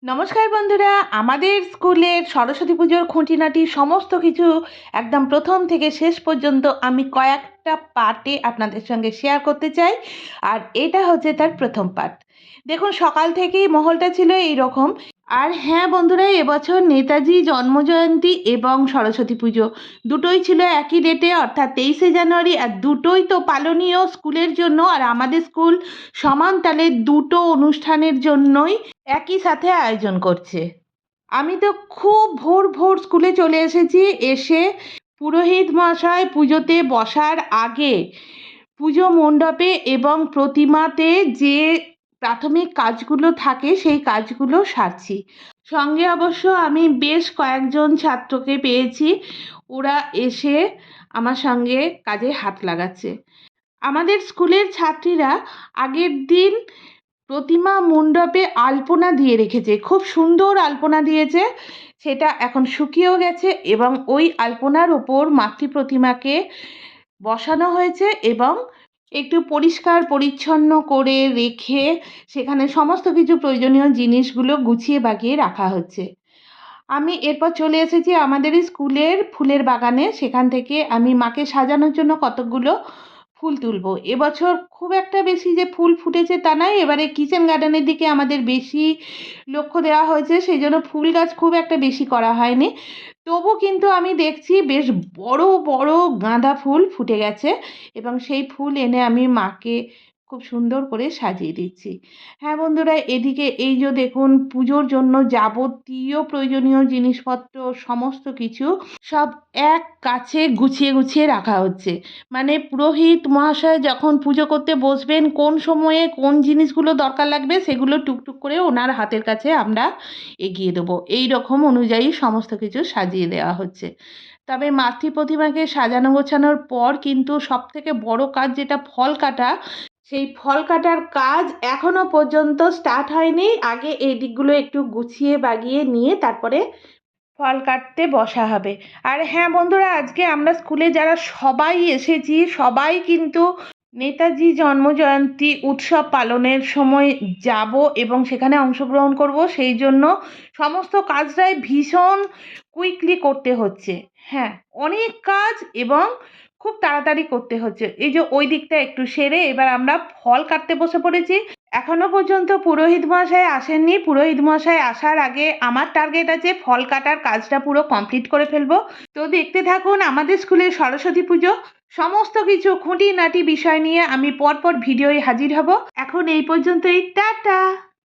নমস্কার বন্ধুরা, আমাদের স্কুলের সরস্বতী পুজোর খুঁটিনাটি সমস্ত কিছু একদম প্রথম থেকে শেষ পর্যন্ত আমি কয়েকটা পার্টে আপনাদের সঙ্গে শেয়ার করতে চাই। আর এটা হচ্ছে তার প্রথম পার্ট। দেখুন, সকাল থেকেই মহলটা ছিল এই রকম। আর হ্যাঁ বন্ধুরা, এবছর নেতাজি জন্মজয়ন্তী এবং সরস্বতী পুজো দুটোই ছিল একই ডেটে, অর্থাৎ 23শে জানুয়ারি। আর দুটোই তো পালনীয় স্কুলের জন্য, আর আমাদের স্কুল সমান তালে দুটো অনুষ্ঠানের জন্যই একই সাথে আয়োজন করছে। আমি তো খুব ভোর ভোর স্কুলে চলে এসেছি। এসে পুরোহিত মশাই পুজোতে বসার আগে পুজো মণ্ডপে এবং প্রতিমাতে যে প্রাথমিক কাজগুলো থাকে সেই কাজগুলো সারছি। সঙ্গে অবশ্য আমি বেশ কয়েকজন ছাত্রকে পেয়েছি, ওরা এসে আমার সঙ্গে কাজে হাত লাগাচ্ছে। আমাদের স্কুলের ছাত্রীরা আগের দিন প্রতিমা মণ্ডপে আলপনা দিয়ে রেখেছে, খুব সুন্দর আলপনা দিয়েছে। সেটা এখন শুকিয়েও গেছে এবং ওই আলপনার ওপর মাতৃ প্রতিমাকে বসানো হয়েছে এবং একটু পরিষ্কার পরিচ্ছন্ন করে রেখে সেখানে সমস্ত কিছু প্রয়োজনীয় জিনিসগুলো গুছিয়ে বাগিয়ে রাখা হচ্ছে। আমি এরপর চলে এসেছি আমাদের স্কুলের ফুলের বাগানে। সেখান থেকে আমি মাকে সাজানোর জন্য কতকগুলো ফুল তুলবো। এবছর খুব একটা বেশি যে ফুল ফুটেছে তা নয়, এবারে কিচেন গার্ডেনের দিকে আমাদের বেশি লক্ষ্য দেওয়া হয়েছে, সেই জন্য ফুল গাছ খুব একটা বেশি করা হয়নি। তবু কিন্তু আমি দেখছি বেশ বড় বড় গাঁদা ফুল ফুটে গেছে এবং সেই ফুল এনে আমি মাকে খুব সুন্দর করে সাজিয়ে দিচ্ছি। হ্যাঁ বন্ধুরা, এদিকে এই যে দেখুন, পুজোর জন্য যাবতীয় প্রয়োজনীয় জিনিসপত্র সমস্ত কিছু সব এক কাছে গুছিয়ে গুছিয়ে রাখা হচ্ছে। মানে পুরোহিত মহাশয় যখন পুজো করতে বসবেন, কোন সময়ে কোন জিনিসগুলো দরকার লাগবে সেগুলো টুকটুক করে ওনার হাতের কাছে আমরা এগিয়ে দেবো। এই রকম অনুযায়ী সমস্ত কিছু সাজিয়ে দেওয়া হচ্ছে। তবে মাতৃ প্রতিমাকে সাজানো গোছানোর পর কিন্তু সবথেকে বড় কাজ, যেটা ফল কাটা, সেই ফল কাটার কাজ এখনো পর্যন্ত স্টার্ট হয়নি। আগে এই দিকগুলো একটু গুছিয়ে বাগিয়ে নিয়ে তারপরে ফল কাটতে বসা হবে। আর হ্যাঁ বন্ধুরা, আজকে আমরা স্কুলে যারা সবাই এসেছি সবাই কিন্তু নেতাজি জন্মজয়ন্তী উৎসব পালনের সময় যাব এবং সেখানে অংশগ্রহণ করব। সেই জন্য সমস্ত কাজটাই ভীষণ কুইকলি করতে হচ্ছে। হ্যাঁ, অনেক কাজ এবং খুব তাড়াতাড়ি করতে হচ্ছে। এই যে ওই দিকটা একটু সেরে এবার আমরা ফল কাটতে বসে পড়েছি। এখনো পর্যন্ত পুরোহিত মশাই আসেননি। পুরোহিত মশাই আসার আগে আমার টার্গেট আছে ফল কাটার কাজটা পুরো কমপ্লিট করে ফেলবো। তো দেখতে থাকুন আমাদের স্কুলের সরস্বতী পুজো। সমস্ত কিছু খুঁটিনাটি বিষয় নিয়ে আমি পরপর ভিডিওয়ে হাজির হব। এখন এই পর্যন্তই, টাটা।